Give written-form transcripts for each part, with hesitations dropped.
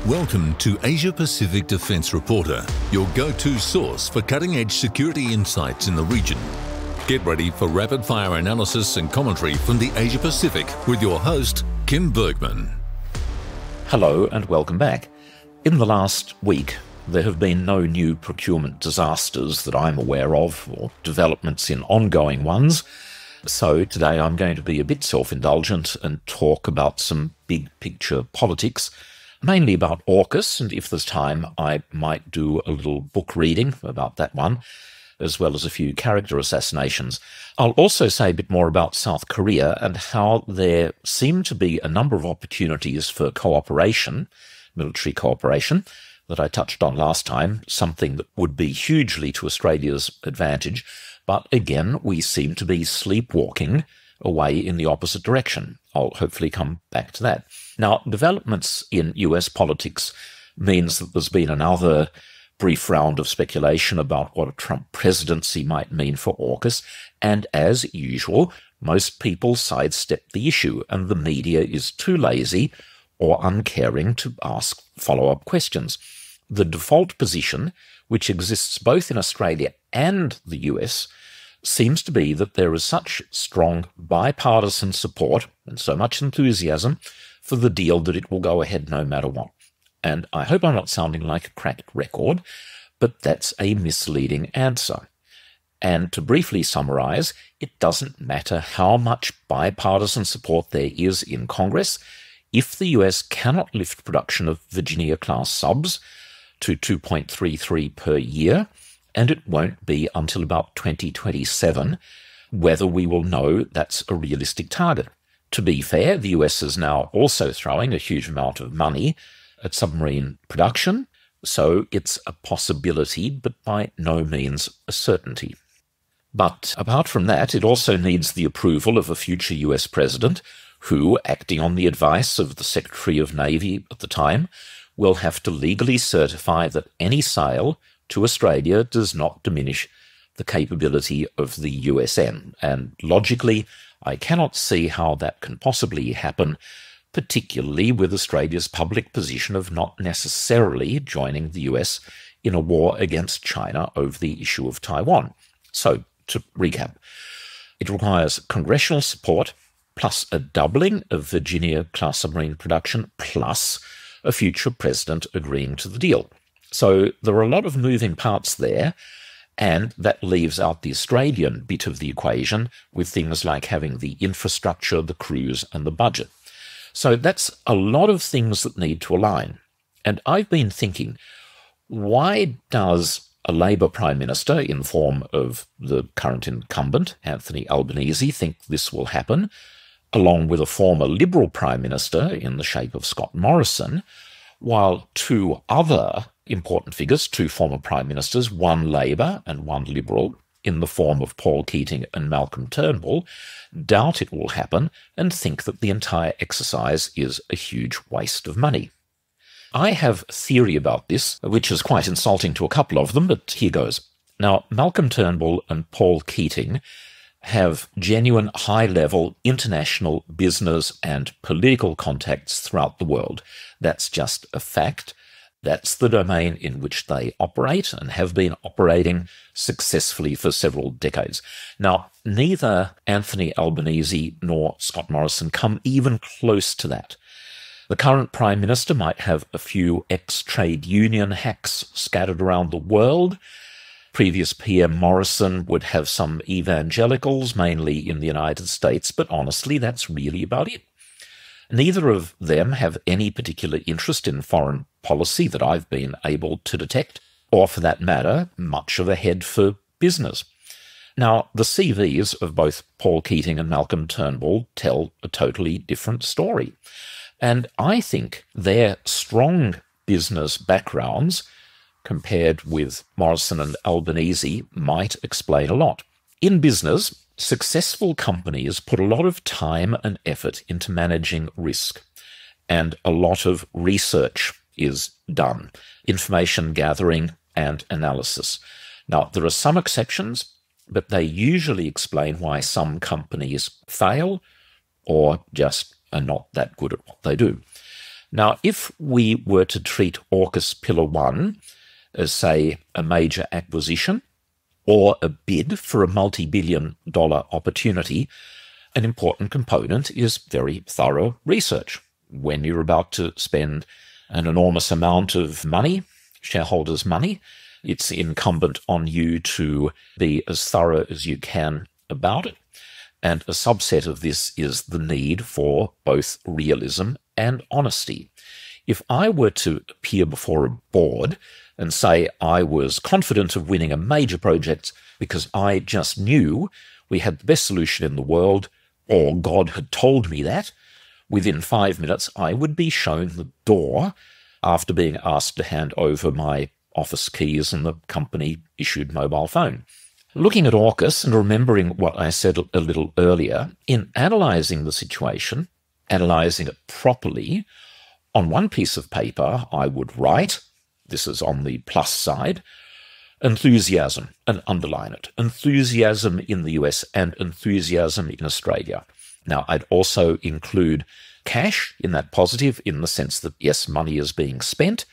Welcome to Asia Pacific Defence Reporter, your go-to source for cutting-edge security insights in the region. Get ready for rapid-fire analysis and commentary from the Asia Pacific with your host, Kim Bergman. Hello and welcome back. In the last week, there have been no new procurement disasters that I'm aware of, or developments in ongoing ones. So today I'm going to be a bit self-indulgent and talk about some big-picture politics, mainly about AUKUS, and if there's time, I might do a little book reading about that one, as well as a few character assassinations. I'll also say a bit more about South Korea and how there seem to be a number of opportunities for cooperation, military cooperation, that I touched on last time, something that would be hugely to Australia's advantage, but again, we seem to be sleepwalking away in the opposite direction. I'll hopefully come back to that. Now, developments in US politics means that there's been another brief round of speculation about what a Trump presidency might mean for AUKUS, and as usual, most people sidestep the issue, and the media is too lazy or uncaring to ask follow-up questions. The default position, which exists both in Australia and the US, seems to be that there is such strong bipartisan support and so much enthusiasm for the deal that it will go ahead no matter what. And I hope I'm not sounding like a cracked record, but that's a misleading answer. And to briefly summarize, it doesn't matter how much bipartisan support there is in Congress. If the US cannot lift production of Virginia-class subs to 2.33 per year, and it won't be until about 2027 whether we will know that's a realistic target. To be fair, the US is now also throwing a huge amount of money at submarine production, so it's a possibility, but by no means a certainty. But apart from that, it also needs the approval of a future US president who, acting on the advice of the Secretary of Navy at the time, will have to legally certify that any sale to Australia does not diminish the capability of the USN. And logically, I cannot see how that can possibly happen, particularly with Australia's public position of not necessarily joining the US in a war against China over the issue of Taiwan. So, to recap, it requires congressional support, plus a doubling of Virginia-class submarine production, plus a future president agreeing to the deal. So there are a lot of moving parts there, and that leaves out the Australian bit of the equation with things like having the infrastructure, the crews, and the budget. So that's a lot of things that need to align. And I've been thinking, why does a Labour Prime Minister in the form of the current incumbent, Anthony Albanese, think this will happen, along with a former Liberal Prime Minister in the shape of Scott Morrison, while two other important figures, two former Prime Ministers, one Labour and one Liberal, in the form of Paul Keating and Malcolm Turnbull, doubt it will happen and think that the entire exercise is a huge waste of money. I have a theory about this, which is quite insulting to a couple of them, but here goes. Now, Malcolm Turnbull and Paul Keating have genuine high-level international business and political contacts throughout the world. That's just a fact. That's the domain in which they operate and have been operating successfully for several decades. Now, neither Anthony Albanese nor Scott Morrison come even close to that. The current Prime Minister might have a few ex-trade union hacks scattered around the world. Previous PM Morrison would have some evangelicals, mainly in the United States, but honestly, that's really about it. Neither of them have any particular interest in foreign policy that I've been able to detect, or for that matter, much of a head for business. Now, the CVs of both Paul Keating and Malcolm Turnbull tell a totally different story. And I think their strong business backgrounds, compared with Morrison and Albanese, might explain a lot. In business, successful companies put a lot of time and effort into managing risk, and a lot of research is done, information gathering and analysis. Now, there are some exceptions, but they usually explain why some companies fail or just are not that good at what they do. Now, if we were to treat AUKUS Pillar One as, say, a major acquisition or a bid for a multi-billion-dollar opportunity, an important component is very thorough research. When you're about to spend an enormous amount of money, shareholders' money, it's incumbent on you to be as thorough as you can about it. And a subset of this is the need for both realism and honesty. If I were to appear before a board and say I was confident of winning a major project because I just knew we had the best solution in the world, or God had told me that, within 5 minutes I would be shown the door after being asked to hand over my office keys and the company-issued mobile phone. Looking at AUKUS and remembering what I said a little earlier, in analysing the situation, analysing it properly, on one piece of paper I would write, this is on the plus side, enthusiasm, and underline it. Enthusiasm in the US and enthusiasm in Australia. Now, I'd also include cash in that positive, in the sense that, yes, money is being spent,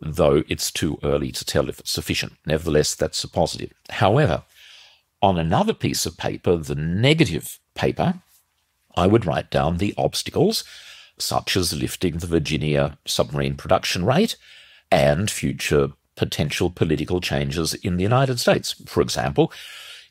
though it's too early to tell if it's sufficient. Nevertheless, that's a positive. However, on another piece of paper, the negative paper, I would write down the obstacles, such as lifting the Virginia submarine production rate and future potential political changes in the United States. For example,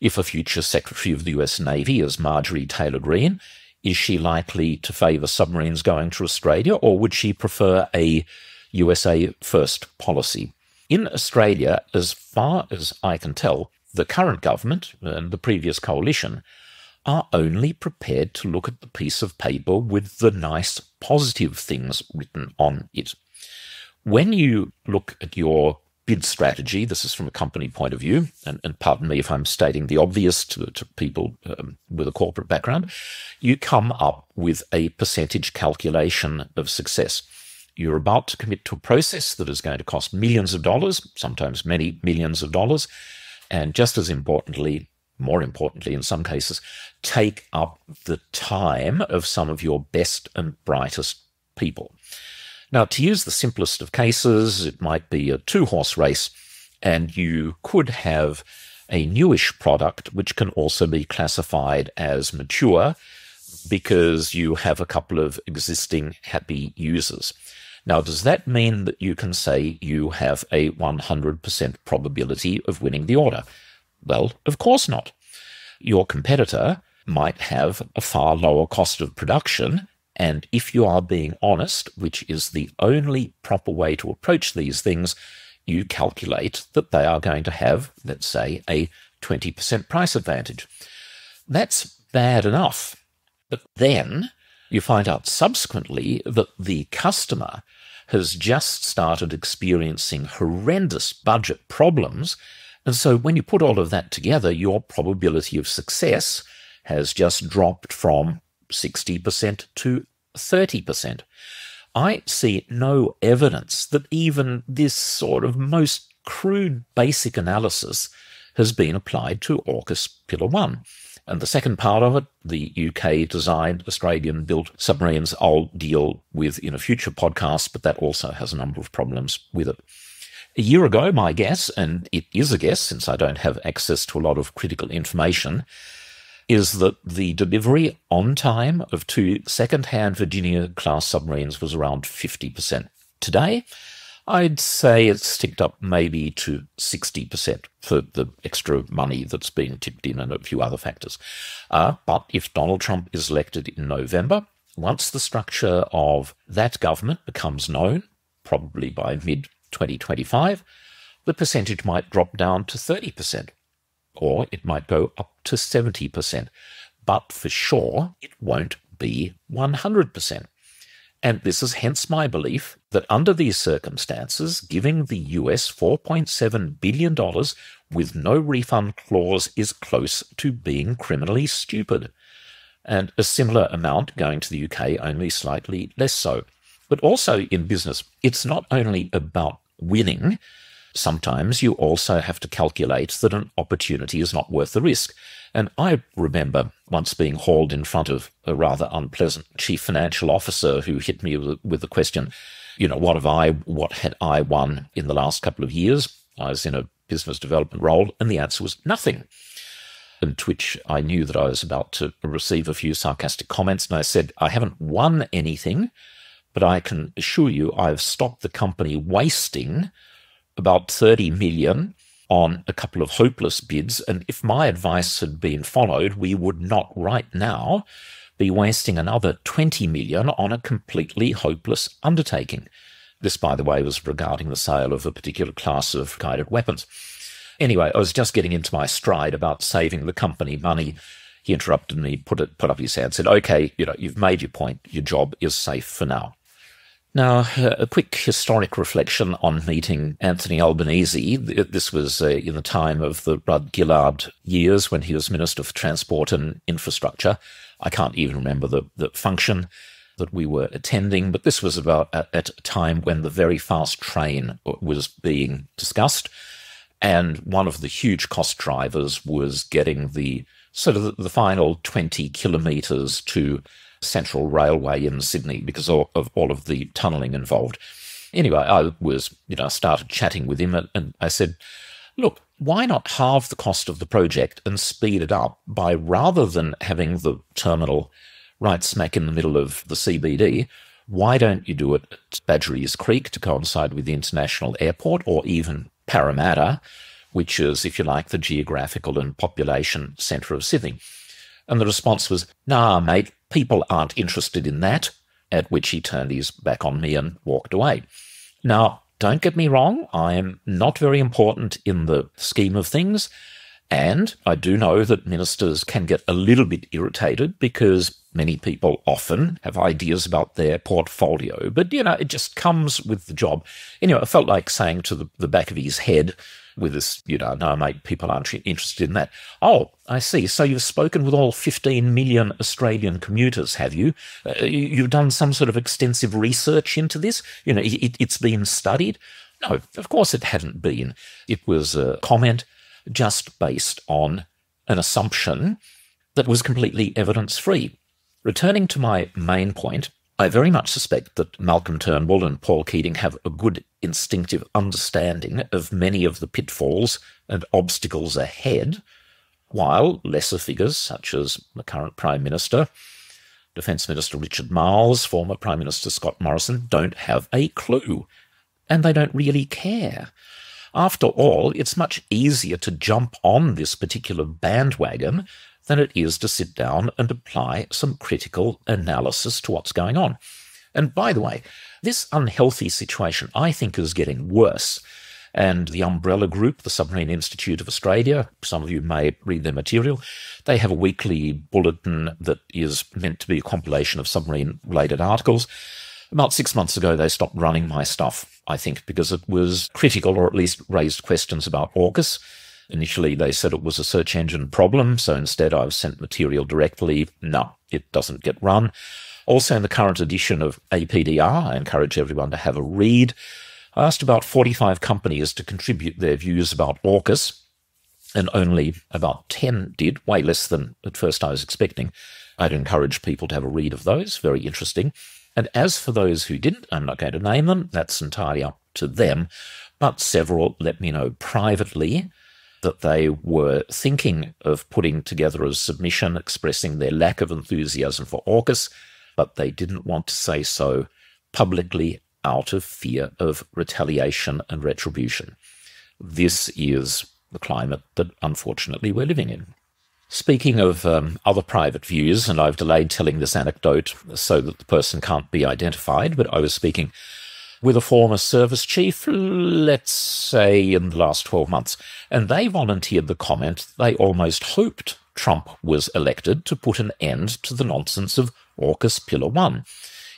if a future Secretary of the US Navy is Marjorie Taylor Greene, is she likely to favour submarines going to Australia, or would she prefer a USA first policy? In Australia, as far as I can tell, the current government and the previous coalition are only prepared to look at the piece of paper with the nice positive things written on it. When you look at your bid strategy, this is from a company point of view, and pardon me if I'm stating the obvious to people with a corporate background, you come up with a percentage calculation of success. You're about to commit to a process that is going to cost millions of dollars, sometimes many millions of dollars, and just as importantly, more importantly in some cases, take up the time of some of your best and brightest people. Now, to use the simplest of cases, it might be a 2-horse race, and you could have a newish product which can also be classified as mature because you have a couple of existing happy users. Now, does that mean that you can say you have a 100% probability of winning the order? Well, of course not. Your competitor might have a far lower cost of production, and if you are being honest, which is the only proper way to approach these things, you calculate that they are going to have, let's say, a 20% price advantage. That's bad enough. But then you find out subsequently that the customer has just started experiencing horrendous budget problems, and so when you put all of that together, your probability of success has just dropped from 60% to 30%. I see no evidence that even this sort of most crude basic analysis has been applied to AUKUS Pillar One. And the second part of it, the UK-designed, Australian-built submarines, I'll deal with in a future podcast, but that also has a number of problems with it. A year ago, my guess, and it is a guess since I don't have access to a lot of critical information, is that the delivery on time of 2 second-hand Virginia-class submarines was around 50%. Today, I'd say it's ticked up maybe to 60% for the extra money that's being tipped in and a few other factors. But if Donald Trump is elected in November, once the structure of that government becomes known, probably by mid-2025, the percentage might drop down to 30%. Or it might go up to 70%, but for sure it won't be 100%. And this is hence my belief that under these circumstances, giving the US $4.7 billion with no refund clause is close to being criminally stupid. And a similar amount going to the UK, only slightly less so. But also in business, it's not only about winning, sometimes you also have to calculate that an opportunity is not worth the risk. And I remember once being hauled in front of a rather unpleasant chief financial officer who hit me with the question, what had I won in the last couple of years? I was in a business development role, and the answer was nothing. And to which I knew that I was about to receive a few sarcastic comments, and I said, I haven't won anything, but I can assure you I've stopped the company wasting about 30 million on a couple of hopeless bids, and if my advice had been followed, we would not right now be wasting another 20 million on a completely hopeless undertaking. This, by the way, was regarding the sale of a particular class of guided weapons. Anyway, I was just getting into my stride about saving the company money. He interrupted me, put up his hand, said, okay, you've made your point. Your job is safe for now. Now, a quick historic reflection on meeting Anthony Albanese. This was in the time of the Rudd-Gillard years when he was Minister for Transport and Infrastructure. I can't even remember the function that we were attending, but this was about at a time when the very fast train was being discussed. And one of the huge cost drivers was getting the final 20 kilometres to Central Railway in Sydney because of all of the tunnelling involved. Anyway, I started chatting with him and I said, look, why not halve the cost of the project and speed it up by, rather than having the terminal right smack in the middle of the CBD, why don't you do it at Badgerys Creek to coincide with the international airport, or even Parramatta, which is, if you like, the geographical and population centre of Sydney? And the response was, nah, mate, people aren't interested in that, at which he turned his back on me and walked away. Now, don't get me wrong, I am not very important in the scheme of things, and I do know that ministers can get a little bit irritated because many people often have ideas about their portfolio, but, it just comes with the job. Anyway, I felt like saying to the back of his head with this, no, mate, people aren't interested in that. Oh, I see. So you've spoken with all 15 million Australian commuters, have you? You've done some sort of extensive research into this? It's been studied? No, of course it hadn't been. It was a comment just based on an assumption that was completely evidence-free. Returning to my main point, I very much suspect that Malcolm Turnbull and Paul Keating have a good instinctive understanding of many of the pitfalls and obstacles ahead, while lesser figures such as the current Prime Minister, Defence Minister Richard Marles, former Prime Minister Scott Morrison, don't have a clue, and they don't really care. After all, it's much easier to jump on this particular bandwagon than it is to sit down and apply some critical analysis to what's going on. And by the way, this unhealthy situation, I think, is getting worse. And the umbrella group, the Submarine Institute of Australia, some of you may read their material, they have a weekly bulletin that is meant to be a compilation of submarine-related articles. About 6 months ago, they stopped running my stuff, I think, because it was critical, or at least raised questions about AUKUS. Initially, they said it was a search engine problem, so instead I've sent material directly. No, it doesn't get run. Also, in the current edition of APDR, I encourage everyone to have a read. I asked about 45 companies to contribute their views about AUKUS, and only about 10 did, way less than at first I was expecting. I'd encourage people to have a read of those, very interesting. And as for those who didn't, I'm not going to name them, that's entirely up to them, but several let me know privately that they were thinking of putting together a submission expressing their lack of enthusiasm for AUKUS, but they didn't want to say so publicly out of fear of retaliation and retribution. This is the climate that, unfortunately, we're living in. Speaking of other private views, and I've delayed telling this anecdote so that the person can't be identified, but I was speaking with a former service chief, let's say in the last 12 months, and they volunteered the comment they almost hoped Trump was elected to put an end to the nonsense of AUKUS Pillar One.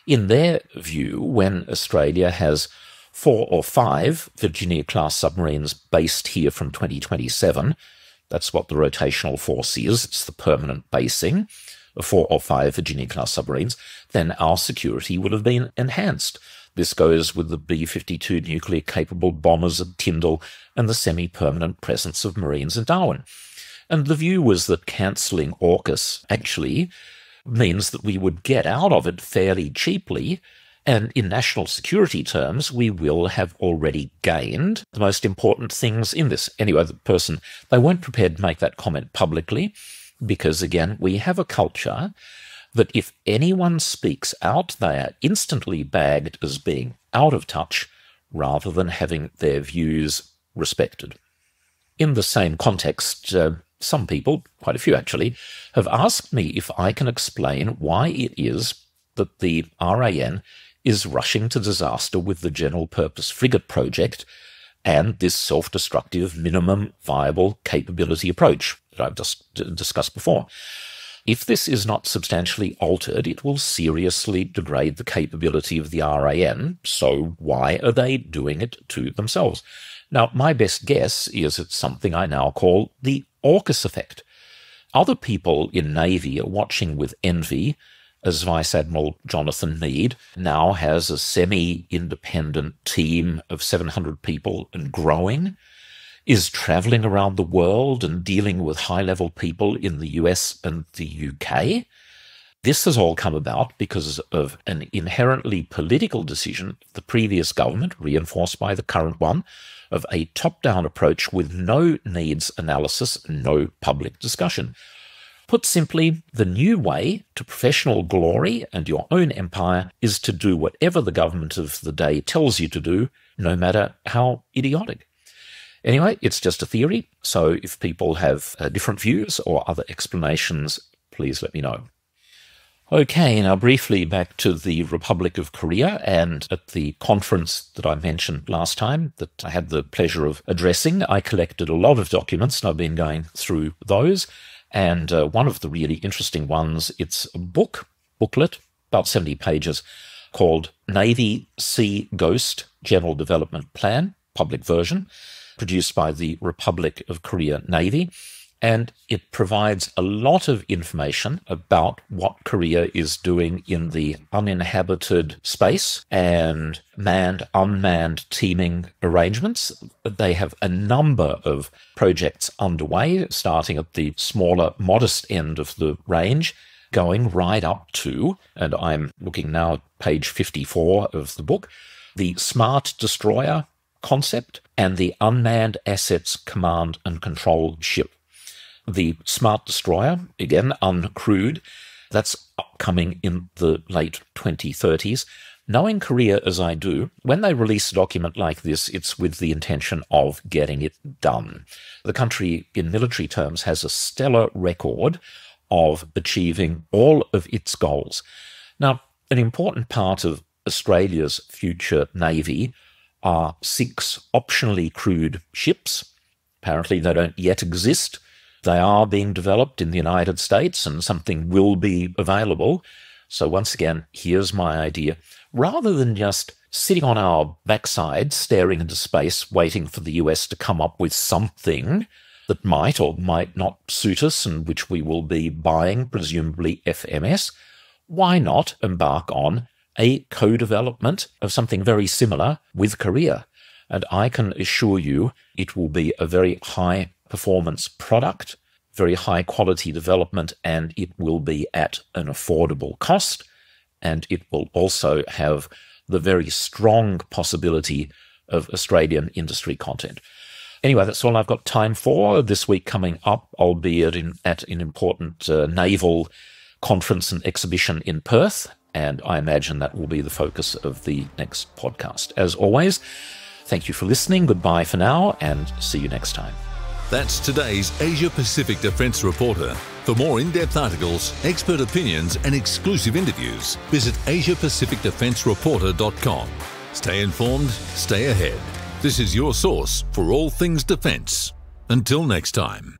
In their view, when Australia has 4 or 5 Virginia-class submarines based here from 2027, that's what the rotational force is, it's the permanent basing of 4 or 5 Virginia-class submarines, then our security would have been enhanced. This goes with the B-52 nuclear-capable bombers at Tyndall and the semi-permanent presence of Marines in Darwin. And the view was that cancelling AUKUS actually means that we would get out of it fairly cheaply, and in national security terms, we will have already gained the most important things in this. Anyway, they weren't prepared to make that comment publicly because, again, we have a culture that if anyone speaks out, they are instantly bagged as being out of touch rather than having their views respected. In the same context, some people, quite a few actually, have asked me if I can explain why it is that the RAN is rushing to disaster with the General Purpose Frigate project and this self-destructive minimum viable capability approach that I've just discussed before. If this is not substantially altered, it will seriously degrade the capability of the RAN, so why are they doing it to themselves? Now, my best guess is it's something I now call the AUKUS effect. Other people in Navy are watching with envy as Vice Admiral Jonathan Meade now has a semi-independent team of 700 people and growing, is travelling around the world and dealing with high-level people in the US and the UK. This has all come about because of an inherently political decision of the previous government, reinforced by the current one, of a top-down approach with no needs analysis and no public discussion. Put simply, the new way to professional glory and your own empire is to do whatever the government of the day tells you to do, no matter how idiotic. Anyway, it's just a theory, so if people have different views or other explanations, please let me know. Okay, now briefly back to the Republic of Korea, and at the conference that I mentioned last time that I had the pleasure of addressing, I collected a lot of documents and I've been going through those. And one of the really interesting ones, it's a booklet, about 70 pages, called Navy Sea Ghost General Development Plan, public version, produced by the Republic of Korea Navy. And it provides a lot of information about what Korea is doing in the uninhabited space and manned, unmanned teaming arrangements. They have a number of projects underway, starting at the smaller, modest end of the range, going right up to, and I'm looking now at page 54 of the book, the Smart Destroyer concept and the Unmanned Assets Command and Control Ship. The Smart Destroyer, again, uncrewed, that's upcoming in the late 2030s. Knowing Korea as I do, when they release a document like this, it's with the intention of getting it done. The country, in military terms, has a stellar record of achieving all of its goals. Now, an important part of Australia's future Navy are 6 optionally crewed ships. Apparently they don't yet exist. They are being developed in the United States and something will be available. So once again, here's my idea. Rather than just sitting on our backside, staring into space, waiting for the US to come up with something that might or might not suit us and which we will be buying, presumably FMS, why not embark on a co-development of something very similar with Korea? And I can assure you it will be a very high-performance product, very high-quality development, and it will be at an affordable cost, and it will also have the very strong possibility of Australian industry content. Anyway, that's all I've got time for this week coming up. I'll be at an important naval conference and exhibition in Perth, and I imagine that will be the focus of the next podcast. As always, thank you for listening. Goodbye for now, and see you next time. That's today's Asia-Pacific Defence Reporter. For more in-depth articles, expert opinions and exclusive interviews, visit AsiaPacificDefenceReporter.com. Stay informed, stay ahead. This is your source for all things defence. Until next time.